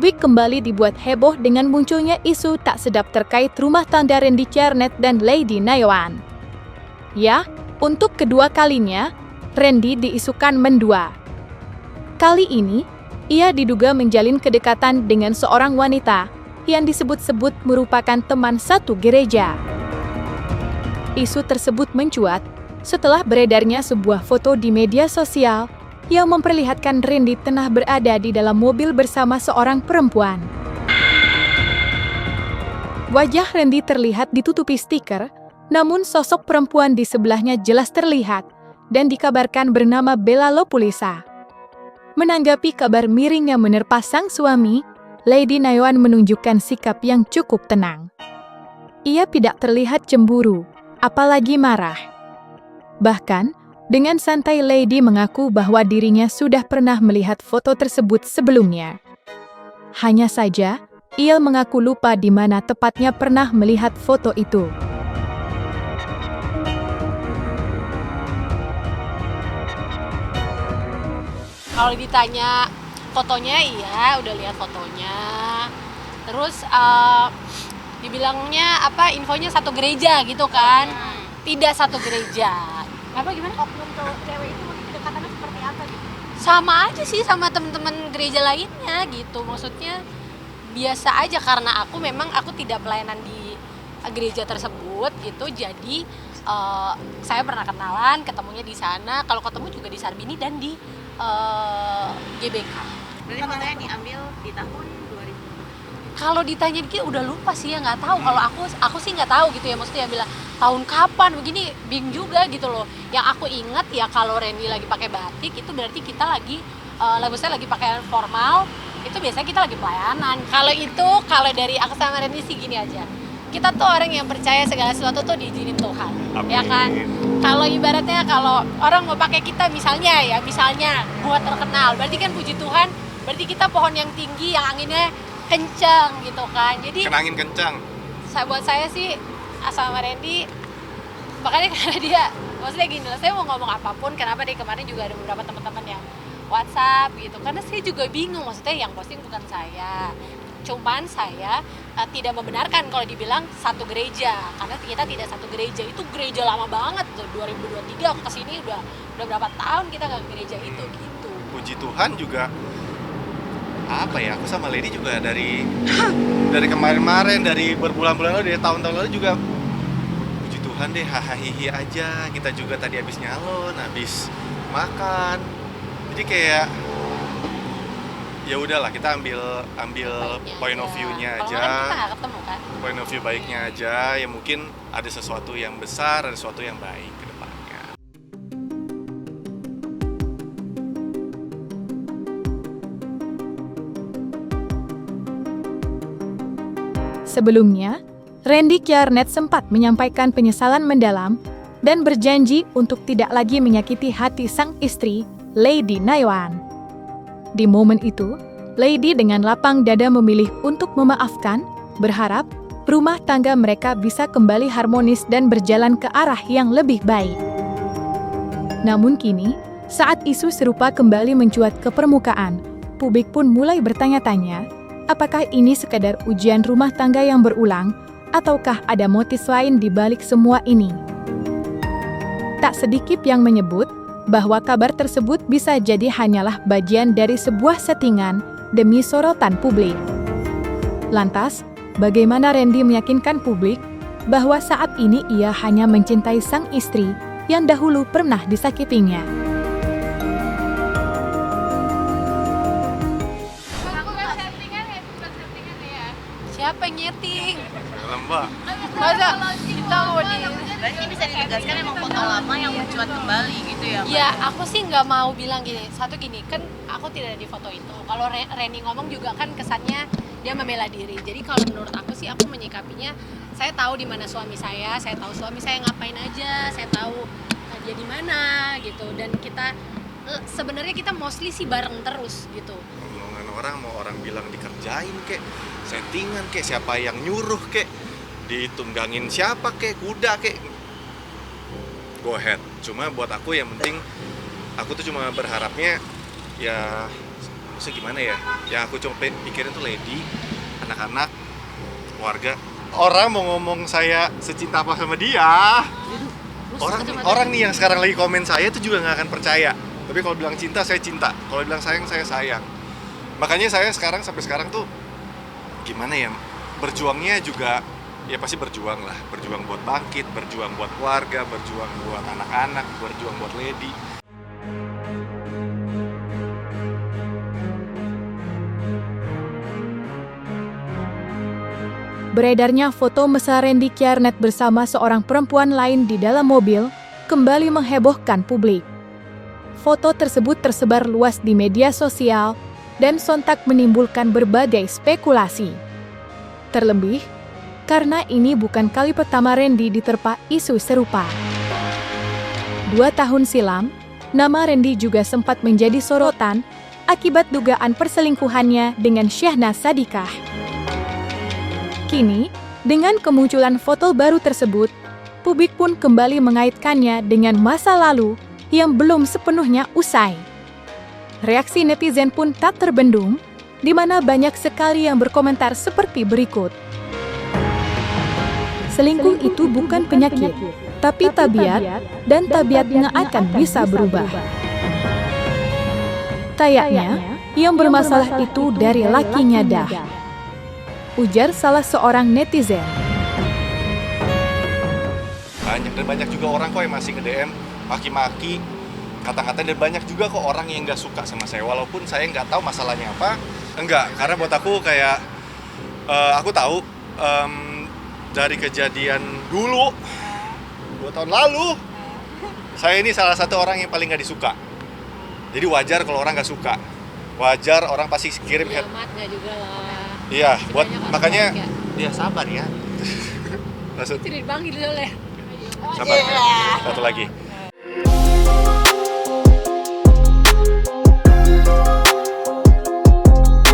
publik kembali dibuat heboh dengan munculnya isu tak sedap terkait rumah tangga Randy Kjarnet dan Lady Nayawan. Ya, untuk kedua kalinya, Randy diisukan mendua. Kali ini, ia diduga menjalin kedekatan dengan seorang wanita yang disebut-sebut merupakan teman satu gereja. Isu tersebut mencuat setelah beredarnya sebuah foto di media sosial yang memperlihatkan Randy tengah berada di dalam mobil bersama seorang perempuan. Wajah Randy terlihat ditutupi stiker, namun sosok perempuan di sebelahnya jelas terlihat dan dikabarkan bernama Bella Lopulisa. Menanggapi kabar miring yang menerpa sang suami, Lady Nayawan menunjukkan sikap yang cukup tenang. Ia tidak terlihat cemburu, apalagi marah. Bahkan, dengan santai Lady mengaku bahwa dirinya sudah pernah melihat foto tersebut sebelumnya. Hanya saja, ia mengaku lupa di mana tepatnya pernah melihat foto itu. Kalau ditanya fotonya, iya udah lihat fotonya. Terus dibilangnya infonya satu gereja gitu kan? Tidak satu gereja. Apa gimana? Oknum cewek itu kedekatannya seperti apa gitu? Sama aja sih sama teman-teman gereja lainnya gitu. Maksudnya biasa aja karena aku tidak pelayanan di gereja tersebut gitu. Jadi saya pernah kenalan, ketemunya di sana. Kalau ketemu juga di Sarbini dan di GBK. Berarti fotonya diambil di tahun 2000. Kalau ditanya dikit udah lupa sih ya, nggak tahu. Kalau aku sih nggak tahu gitu ya, maksudnya bilang tahun kapan begini, bingung juga gitu loh. Yang aku ingat ya kalau Randy lagi pakai batik itu berarti kita lagi lagi pakaian formal, itu biasanya kita lagi pelayanan. Kalau dari aku sama Randy sih gini aja, kita tuh orang yang percaya segala sesuatu tuh diizinin Tuhan. Amin. Ya kan? Kalau ibaratnya kalau orang mau pakai kita misalnya buat terkenal, berarti kan puji Tuhan, berarti kita pohon yang tinggi yang anginnya kencang gitu kan. Jadi kena angin kencang. Buat saya sih sama Randy, makanya karena dia, maksudnya gini loh, saya mau ngomong apapun, kenapa dia kemarin juga ada beberapa teman-teman yang WhatsApp gitu, karena saya juga bingung, maksudnya yang posting bukan saya. Cuman saya tidak membenarkan kalau dibilang satu gereja, karena kita tidak satu gereja. Itu gereja lama banget, 2023 aku kesini udah berapa tahun kita ke gereja itu gitu. Puji Tuhan juga aku sama Lady juga dari kemarin-kemarin, dari berbulan-bulan lalu, dari tahun-tahun lalu juga puji Tuhan deh, hahaha aja. Kita juga tadi habis nyalon, habis makan. Jadi kayak ya udahlah, kita ambil point of view-nya aja. Kalau kita nggak ketemu kan. Point of view baiknya aja, ya mungkin ada sesuatu yang besar, ada sesuatu yang baik ke depannya. Sebelumnya, Randy Kjarnet sempat menyampaikan penyesalan mendalam dan berjanji untuk tidak lagi menyakiti hati sang istri, Lady Nayawan. Di momen itu, Lady dengan lapang dada memilih untuk memaafkan, berharap rumah tangga mereka bisa kembali harmonis dan berjalan ke arah yang lebih baik. Namun kini, saat isu serupa kembali mencuat ke permukaan, publik pun mulai bertanya-tanya, apakah ini sekadar ujian rumah tangga yang berulang, ataukah ada motif lain di balik semua ini? Tak sedikit yang menyebut bahwa kabar tersebut bisa jadi hanyalah bagian dari sebuah settingan demi sorotan publik. Lantas, bagaimana Randy meyakinkan publik bahwa saat ini ia hanya mencintai sang istri yang dahulu pernah disakitinya? Siapa yang nyeting? Lembah. Masa kita mau di... Berarti bisa ditegaskan emang foto lama yang mencuat kembali gitu ya? Ya, aku sih nggak mau bilang gini. Gini, kan aku tidak ada di foto itu. Kalau Randy ngomong juga kan kesannya dia membela diri. Jadi kalau menurut aku sih, aku menyikapinya, saya tahu di mana suami saya tahu suami saya ngapain aja, saya tahu dia di mana gitu. Dan kita sebenarnya kita mostly sih bareng terus gitu. Omongan orang, mau orang bilang dikerjain kek, settingan kek, siapa yang nyuruh kek, ditunggangin siapa kek, kuda kek, go ahead. Cuma buat aku yang penting, aku tuh cuma berharapnya ya maksudnya gimana ya? Yang aku cuma pikirin tuh Lady, anak-anak, keluarga. Orang mau ngomong saya secinta apa sama dia, orang nih yang sekarang lagi komen saya itu juga nggak akan percaya. Tapi kalau bilang cinta, saya cinta. Kalau bilang sayang, saya sayang. Makanya saya sampai sekarang tuh gimana ya, berjuangnya juga ya pasti berjuang lah, berjuang buat bangkit, berjuang buat keluarga, berjuang buat anak-anak, berjuang buat Lady. Beredarnya foto mesra Randy Kjarnet bersama seorang perempuan lain di dalam mobil kembali menghebohkan publik. Foto tersebut tersebar luas di media sosial dan sontak menimbulkan berbagai spekulasi. Terlebih, karena ini bukan kali pertama Randy diterpa isu serupa. 2 tahun silam, nama Randy juga sempat menjadi sorotan akibat dugaan perselingkuhannya dengan Syahnaz Sadiqah. Kini, dengan kemunculan foto baru tersebut, publik pun kembali mengaitkannya dengan masa lalu yang belum sepenuhnya usai. Reaksi netizen pun tak terbendung, di mana banyak sekali yang berkomentar seperti berikut. Selingkuh itu bukan penyakit, tapi tabiat, dan tabiatnya akan bisa berubah. Kayaknya, yang bermasalah itu dari lakinya dah, ujar salah seorang netizen. Banyak juga orang kok yang masih nge-DM, maki-maki, kata-kata, dan banyak juga kok orang yang nggak suka sama saya, walaupun saya nggak tahu masalahnya apa. Enggak, karena buat aku kayak, aku tahu dari kejadian dulu, 2 tahun lalu, saya ini salah satu orang yang paling nggak disuka. Jadi wajar kalau orang nggak suka, wajar orang pasti kirim ya, mat nggak juga lah. Iya, buat makanya ya. Sabar ya. Maksud Itu dipanggil oleh. sabar. Satu lagi.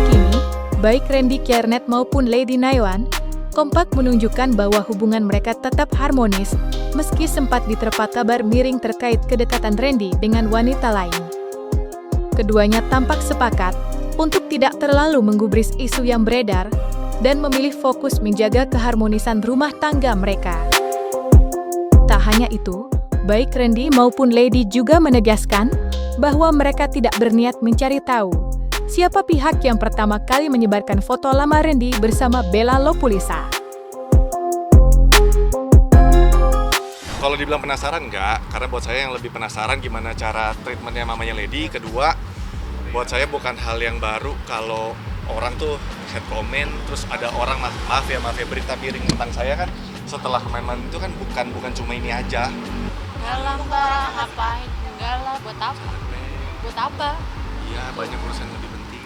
Kini, baik Randy Kjarnet maupun Lady Naywan kompak menunjukkan bahwa hubungan mereka tetap harmonis meski sempat diterpa kabar miring terkait kedekatan Randy dengan wanita lain. Keduanya tampak sepakat untuk tidak terlalu menggubris isu yang beredar dan memilih fokus menjaga keharmonisan rumah tangga mereka. Tak hanya itu, baik Randy maupun Lady juga menegaskan bahwa mereka tidak berniat mencari tahu siapa pihak yang pertama kali menyebarkan foto lama Randy bersama Bella Lopulisa. Kalau dibilang penasaran enggak, karena buat saya yang lebih penasaran gimana cara treatmentnya mamanya Lady. Kedua, buat saya bukan hal yang baru kalau orang tuh head comment, terus ada orang maaf ya berita miring tentang saya kan setelah main-main itu kan bukan cuma ini aja. Enggak lah mbak, ngapain? Enggak lah, buat apa? Buat apa? Iya, banyak urusan lebih penting.